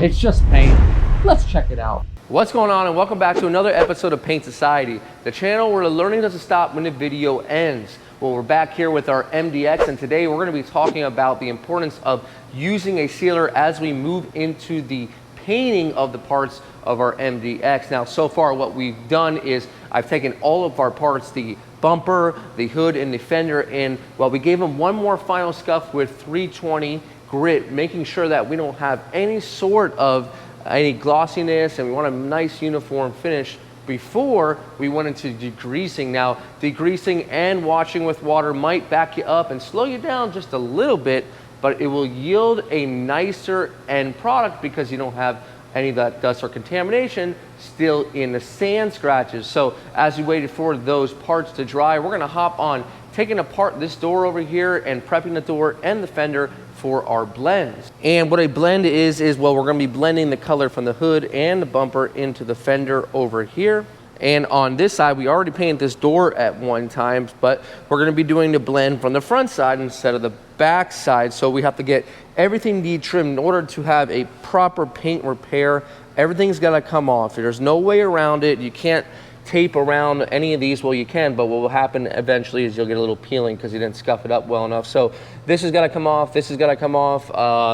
It's just paint. Let's check it out. What's going on, and welcome back to another episode of Paint Society, the channel where the learning doesn't stop when the video ends. Well, we're back here with our MDX, and today we're going to be talking about the importance of using a sealer as we move into the painting of the parts of our MDX. Now, so far what we've done is I've taken all of our parts, the bumper, the hood, and the fender, and well, we gave them one more final scuff with 320 grit, making sure that we don't have any sort of any glossiness, and we want a nice uniform finish before we went into degreasing. Now, degreasing and washing with water might back you up and slow you down just a little bit, but it will yield a nicer end product because you don't have any of that dust or contamination still in the sand scratches. So as we waited for those parts to dry, we're gonna hop on taking apart this door over here and prepping the door and the fender for our blends. And what a blend is well, we're gonna be blending the color from the hood and the bumper into the fender over here. And on this side, we already painted this door at one time, but we're gonna be doing the blend from the front side instead of the back side. So we have to get everything de-trimmed in order to have a proper paint repair. Everything's gotta come off. There's no way around it. You can't tape around any of these. Well, you can, but what will happen eventually is you'll get a little peeling because you didn't scuff it up well enough. So this has got to come off, this has got to come off,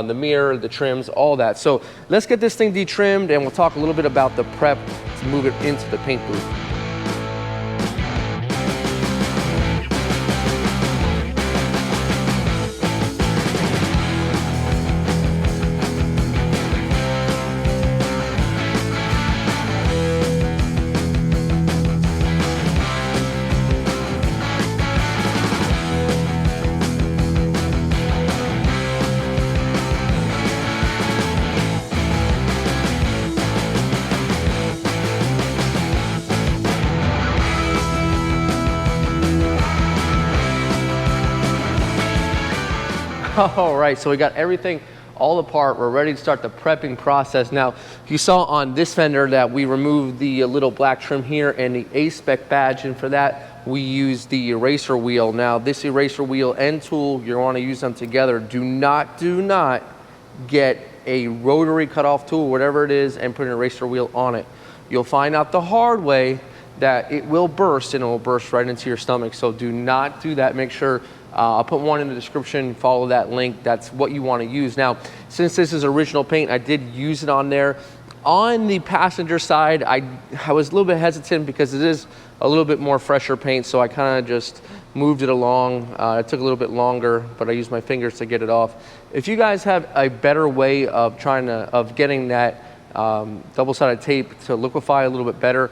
the mirror, the trims, all that. So let's get this thing de-trimmed, and we'll talk a little bit about the prep to move it into the paint booth. All right, so we got everything all apart. We're ready to start the prepping process. Now, you saw on this fender that we removed the little black trim here and the A-spec badge, and for that, we use the eraser wheel. Now, this eraser wheel and tool, you want to use them together. Do not get a rotary cutoff tool, whatever it is, and put an eraser wheel on it. You'll find out the hard way that it will burst, and it will burst right into your stomach. So do not do that. Make sure I'll put one in the description, follow that link. That's what you want to use. Now, since this is original paint, I did use it on there. On the passenger side, I was a little bit hesitant because it is a little bit more fresher paint, so I kind of just moved it along. It took a little bit longer, but I used my fingers to get it off. If you guys have a better way of getting that double-sided tape to liquefy a little bit better,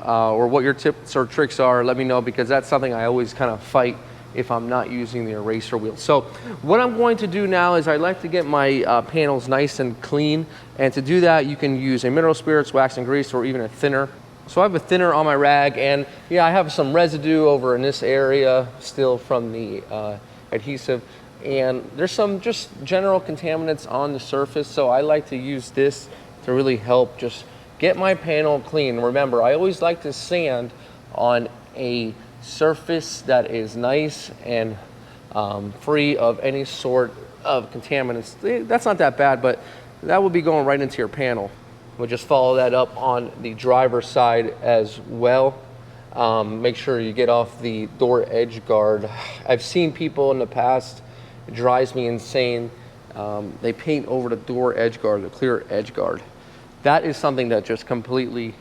or what your tips or tricks are, let me know, because that's something I always kind of fight if I'm not using the eraser wheel. So what I'm going to do now is I like to get my panels nice and clean, and to do that you can use a mineral spirits, wax and grease, or even a thinner. So I have a thinner on my rag, and yeah, I have some residue over in this area still from the adhesive, and there's some just general contaminants on the surface, so I like to use this to really help just get my panel clean. Remember, I always like to sand on a surface that is nice and free of any sort of contaminants. That's not that bad, but that will be going right into your panel. We'll just follow that up on the driver's side as well. Make sure you get off the door edge guard. I've seen people in the past, it drives me insane. They paint over the door edge guard, the clear edge guard. That is something that just completely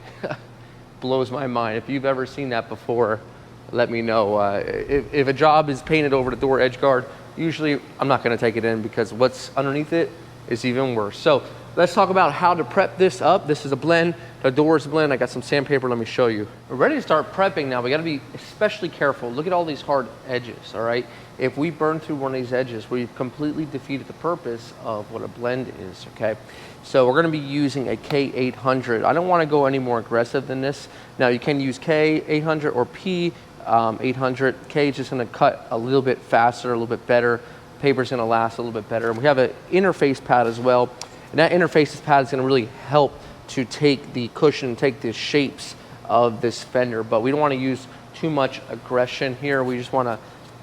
blows my mind. If you've ever seen that before, let me know. If a job is painted over the door edge guard, usually I'm not gonna take it in because what's underneath it is even worse. So let's talk about how to prep this up. This is a blend, the door is a blend. I got some sandpaper, let me show you. We're ready to start prepping now. We gotta be especially careful. Look at all these hard edges, all right? If we burn through one of these edges, we've completely defeated the purpose of what a blend is, okay? So we're gonna be using a K800. I don't wanna go any more aggressive than this. Now you can use K800 or P800. K is just gonna cut a little bit faster, a little bit better. Paper's gonna last a little bit better. We have an interface pad as well. And that interface pad is gonna really help to take the cushion, take the shapes of this fender, but we don't wanna use too much aggression here. We just wanna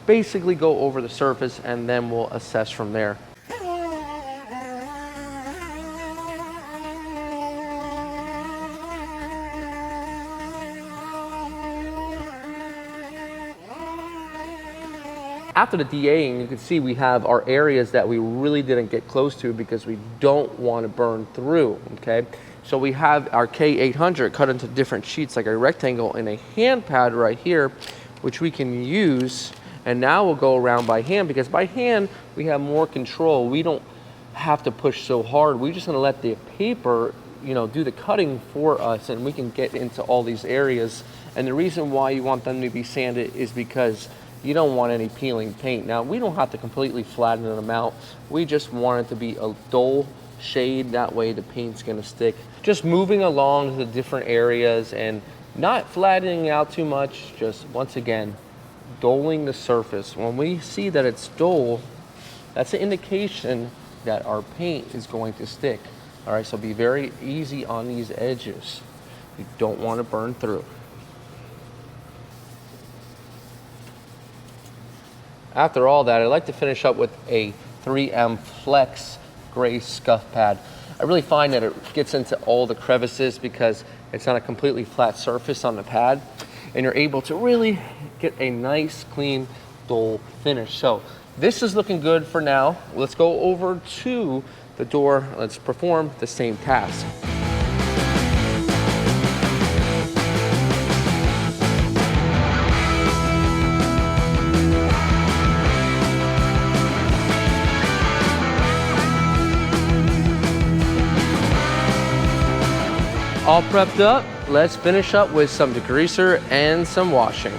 basically go over the surface and then we'll assess from there. after the DAing, you can see we have our areas that we really didn't get close to because we don't want to burn through, okay? So we have our K800 cut into different sheets like a rectangle and a hand pad right here, which we can use. And now we'll go around by hand, because by hand we have more control. We don't have to push so hard. We're just gonna let the paper, you know, do the cutting for us, and we can get into all these areas. And the reason why you want them to be sanded is because you don't want any peeling paint. Now, we don't have to completely flatten them out. We just want it to be a dull shade. That way the paint's gonna stick. Just moving along to the different areas and not flattening out too much. Just, once again, dulling the surface. When we see that it's dull, that's an indication that our paint is going to stick. All right, so be very easy on these edges. You don't want to burn through. After all that, I'd like to finish up with a 3M Flex gray scuff pad. I really find that it gets into all the crevices because it's not a completely flat surface on the pad, and you're able to really get a nice, clean, dull finish. So this is looking good for now. Let's go over to the door. Let's perform the same task. All prepped up, let's finish up with some degreaser and some washing.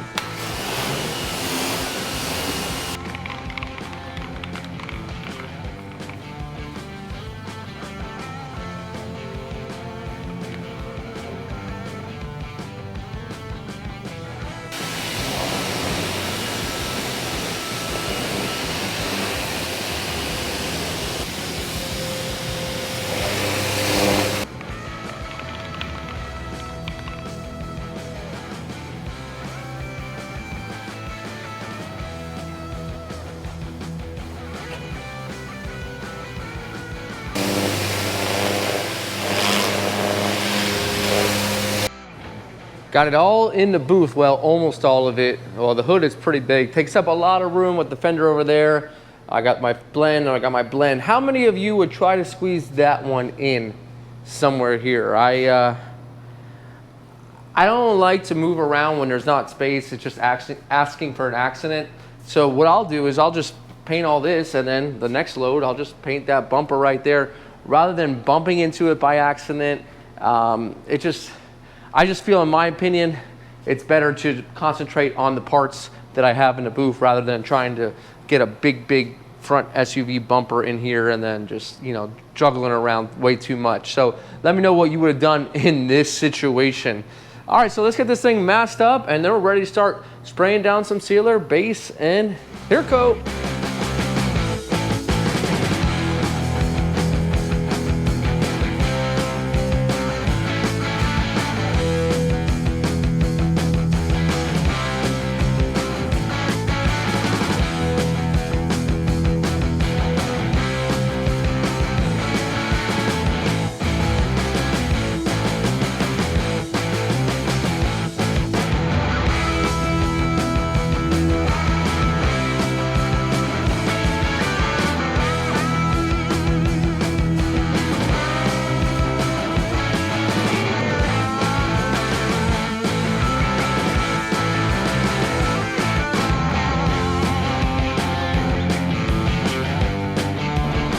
Got it all in the booth, well, almost all of it. Well, the hood is pretty big, takes up a lot of room with the fender over there. I got my blend, and I got my blend. How many of you would try to squeeze that one in somewhere here? I don't like to move around when there's not space. It's just asking for an accident. So what I'll do is I'll just paint all this, and then the next load, I'll just paint that bumper right there, rather than bumping into it by accident. I just feel, in my opinion, it's better to concentrate on the parts that I have in the booth rather than trying to get a big front SUV bumper in here and then just, you know, juggling around way too much. So let me know what you would have done in this situation. All right, so let's get this thing masked up, and then we're ready to start spraying down some sealer, base, and clear coat.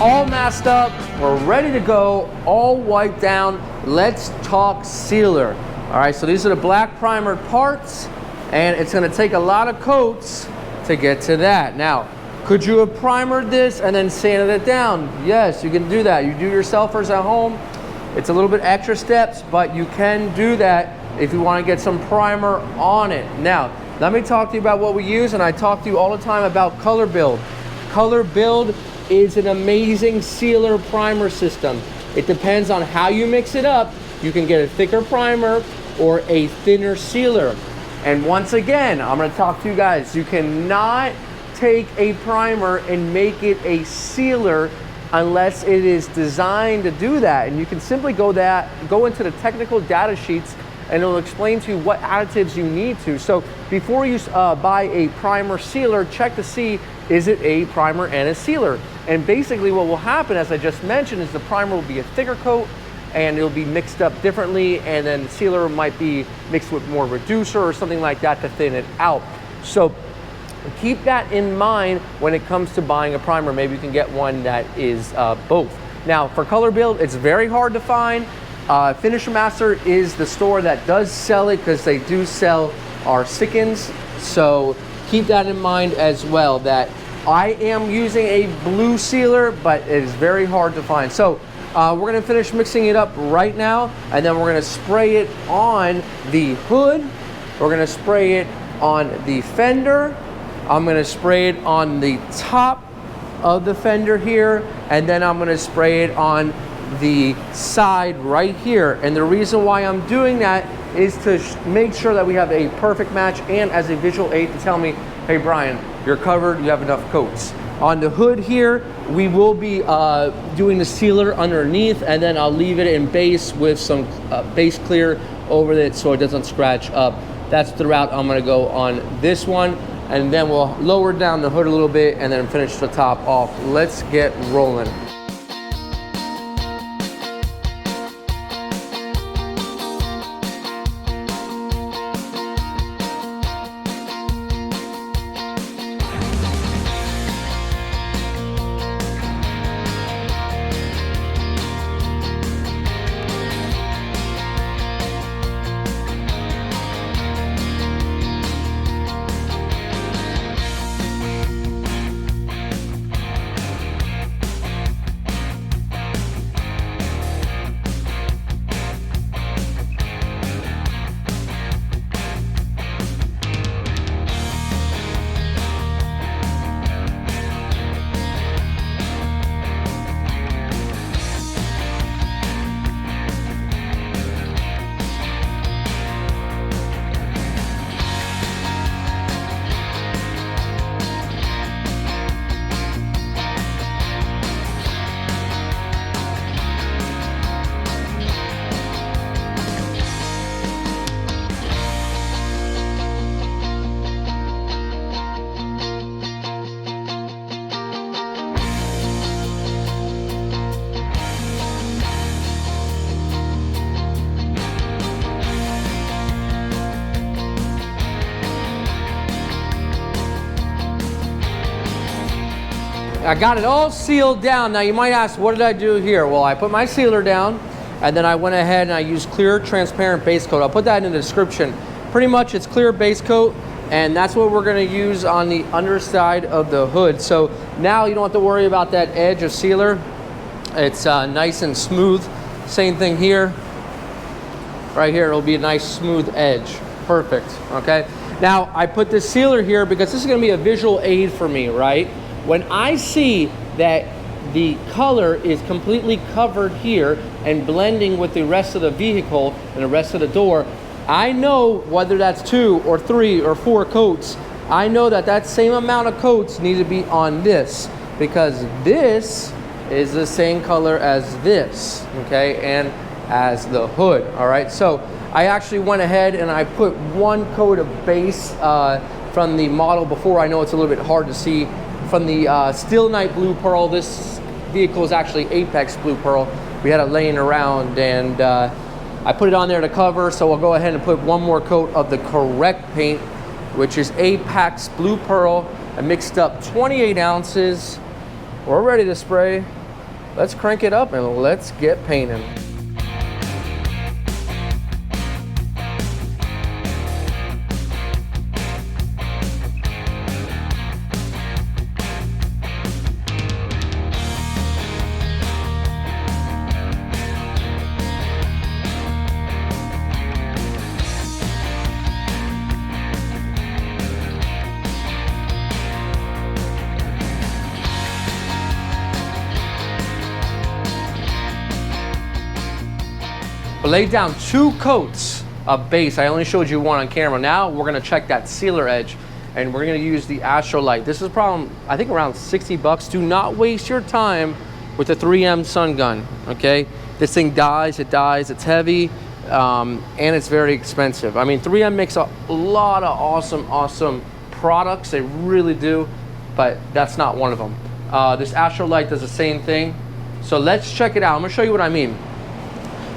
All masked up, we're ready to go, all wiped down. Let's talk sealer. All right, so these are the black primer parts, and it's gonna take a lot of coats to get to that. Now, could you have primered this and then sanded it down? Yes, you can do that. You do yourselfers at home. It's a little bit extra steps, but you can do that if you wanna get some primer on it. Now, let me talk to you about what we use, and I talk to you all the time about Color Build. Color Build is an amazing sealer primer system. It depends on how you mix it up. You can get a thicker primer or a thinner sealer. And once again, I'm gonna talk to you guys, you cannot take a primer and make it a sealer unless it is designed to do that. And you can simply go into the technical data sheets and it'll explain to you what additives you need to. So before you buy a primer sealer, check to see, is it a primer and a sealer? And basically what will happen, as I just mentioned, is the primer will be a thicker coat and it'll be mixed up differently, and then the sealer might be mixed with more reducer or something like that to thin it out. So keep that in mind when it comes to buying a primer. Maybe you can get one that is both. Now for Color Build, it's very hard to find. Finisher Master is the store that does sell it, because they do sell our stick-ins. So keep that in mind as well, that I am using a blue sealer, but it is very hard to find. So we're gonna finish mixing it up right now, and then we're gonna spray it on the hood. We're gonna spray it on the fender. I'm gonna spray it on the top of the fender here, and then I'm gonna spray it on the side right here. And the reason why I'm doing that is to make sure that we have a perfect match, and as a visual aid to tell me, hey Brian, you're covered, you have enough coats. On the hood here, we will be doing the sealer underneath, and then I'll leave it in base with some base clear over it so it doesn't scratch up. That's the route I'm gonna go on this one, and then we'll lower down the hood a little bit and then finish the top off. Let's get rolling. I got it all sealed down. Now you might ask, what did I do here? Well, I put my sealer down, and then I went ahead and I used clear transparent base coat. I'll put that in the description. Pretty much it's clear base coat, and that's what we're gonna use on the underside of the hood. So now you don't have to worry about that edge of sealer. It's nice and smooth. Same thing here. Right here, it'll be a nice smooth edge. Perfect, okay? Now, I put this sealer here because this is gonna be a visual aid for me, right? When I see that the color is completely covered here and blending with the rest of the vehicle and the rest of the door, I know whether that's 2 or 3 or 4 coats, I know that that same amount of coats need to be on this, because this is the same color as this, okay, and as the hood, all right? So I actually went ahead and I put 1 coat of base from the model before. I know it's a little bit hard to see. From the Steel Night Blue Pearl, this vehicle is actually Apex Blue Pearl. We had it laying around, and I put it on there to cover, so I'll go ahead and put 1 more coat of the correct paint, which is Apex Blue Pearl. I mixed up 28 ounces. We're ready to spray. Let's crank it up and let's get painting. Lay down 2 coats of base. I only showed you 1 on camera. Now we're gonna check that sealer edge, and we're gonna use the Astrolight. This is probably, I think, around 60 bucks. Do not waste your time with the 3M sun gun, okay? This thing dies, it dies, it's heavy. and it's very expensive. I mean, 3M makes a lot of awesome products. They really do, but that's not one of them. This Astrolight does the same thing. So let's check it out. I'm gonna show you what I mean.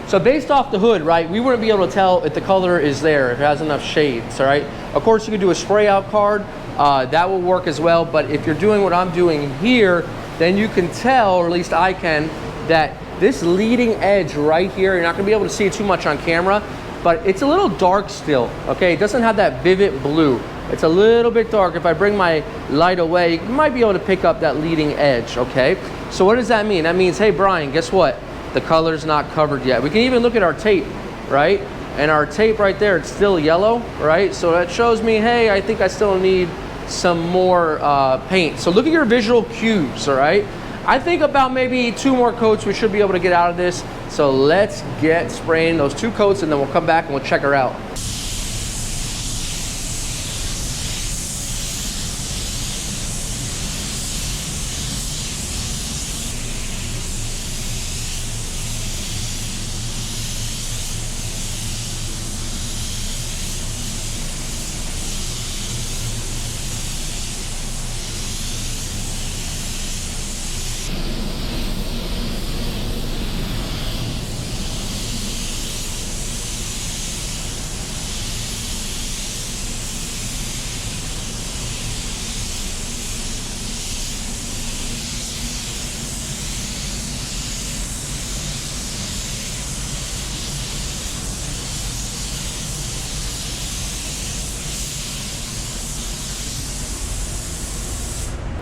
So based off the hood, right, we wouldn't be able to tell if the color is there, if it has enough shades, all right? Of course, you could do a spray out card. That will work as well, but if you're doing what I'm doing here, then you can tell, or at least I can, that this leading edge right here, you're not gonna be able to see it too much on camera, but it's a little dark still, okay? It doesn't have that vivid blue. It's a little bit dark. If I bring my light away, you might be able to pick up that leading edge, okay? So what does that mean? That means, hey, Brian, guess what? The color's not covered yet. We can even look at our tape, right? And our tape right there, it's still yellow, right? So that shows me, hey, I think I still need some more paint. So look at your visual cues, all right? I think about maybe 2 more coats we should be able to get out of this. So let's get spraying those 2 coats and then we'll come back and we'll check her out.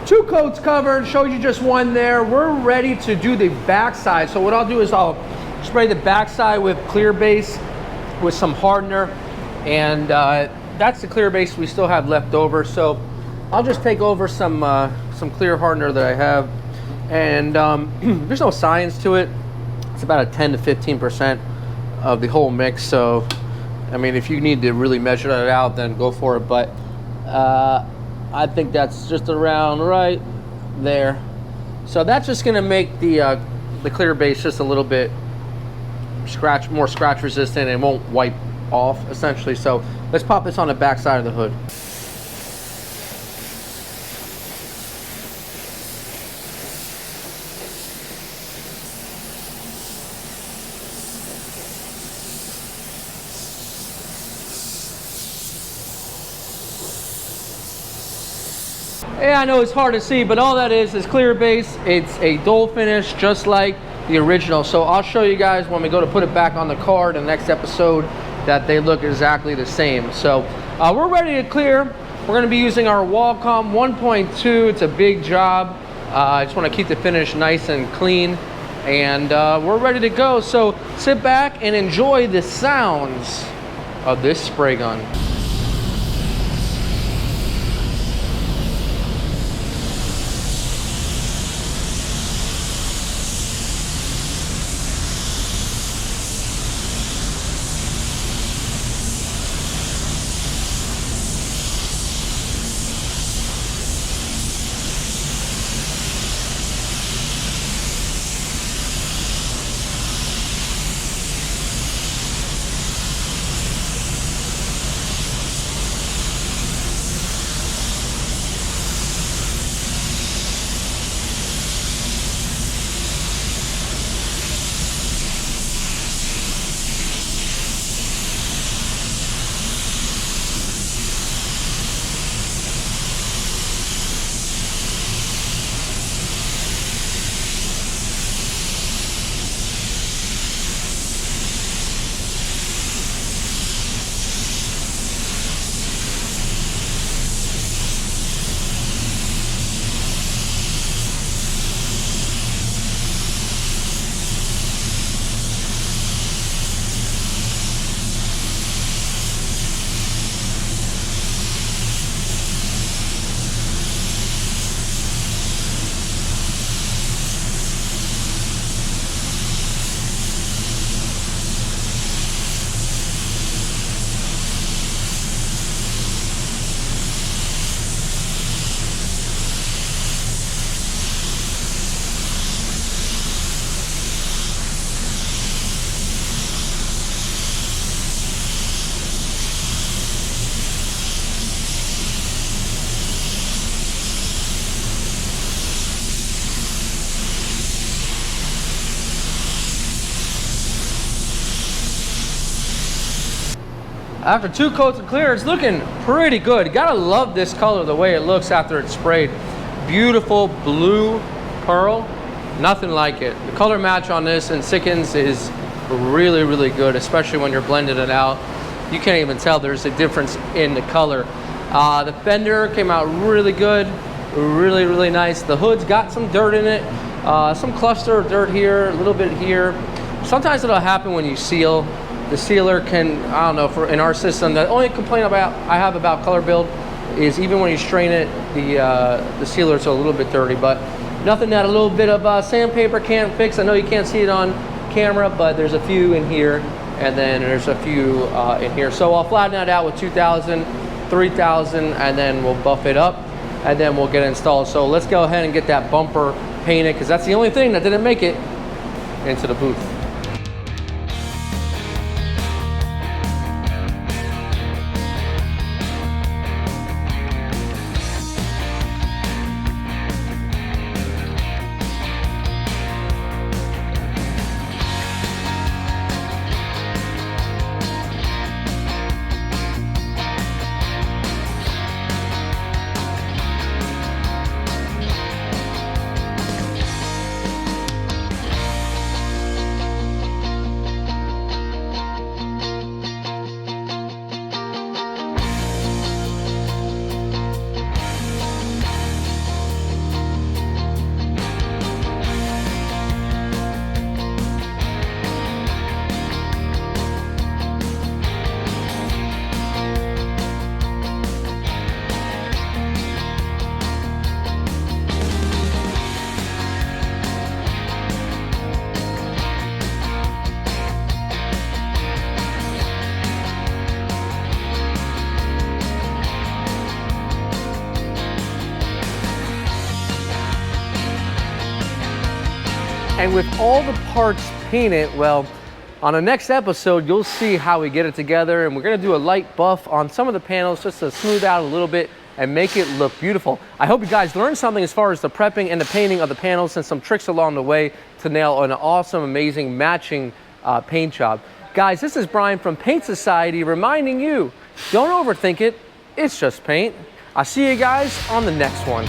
Two coats covered, showed you just one there. We're ready to do the backside. So what I'll do is I'll spray the backside with clear base with some hardener, and that's the clear base we still have left over. So I'll just take over some clear hardener that I have, and there's no science to it. It's about a 10 to 15% of the whole mix. So I mean, if you need to really measure that out, then go for it. But I think that's just around right there. So that's just gonna make the clear base just a little bit more scratch resistant, and it won't wipe off essentially. So let's pop this on the back side of the hood. Yeah, I know it's hard to see, but all that is clear base. It's a dull finish, just like the original. So I'll show you guys when we go to put it back on the card in the next episode that they look exactly the same. So we're ready to clear. We're gonna be using our Walcom 1.2. It's a big job. I just wanna keep the finish nice and clean, and we're ready to go. So sit back and enjoy the sounds of this spray gun. After 2 coats of clear, it's looking pretty good. You gotta love this color, the way it looks after it's sprayed. Beautiful blue pearl, nothing like it. The color match on this and Sikkens is really, really good, especially when you're blending it out. You can't even tell there's a difference in the color. The fender came out really good, really, really nice. The hood's got some dirt in it, some cluster of dirt here, a little bit here. Sometimes it'll happen when you seal. The sealer can, I don't know, in our system, the only complaint I have about color build is even when you strain it, the sealer's a little bit dirty, but nothing that a little bit of sandpaper can't fix. I know you can't see it on camera, but there's a few in here, and then there's a few in here. So I'll flatten that out with 2,000, 3,000, and then we'll buff it up, and then we'll get it installed. So let's go ahead and get that bumper painted, because that's the only thing that didn't make it into the booth. And with all the parts painted, well, on the next episode, you'll see how we get it together, and we're gonna do a light buff on some of the panels just to smooth out a little bit and make it look beautiful. I hope you guys learned something as far as the prepping and the painting of the panels and some tricks along the way to nail an awesome, amazing matching paint job. Guys, this is Brian from Paint Society reminding you, don't overthink it, it's just paint. I'll see you guys on the next one.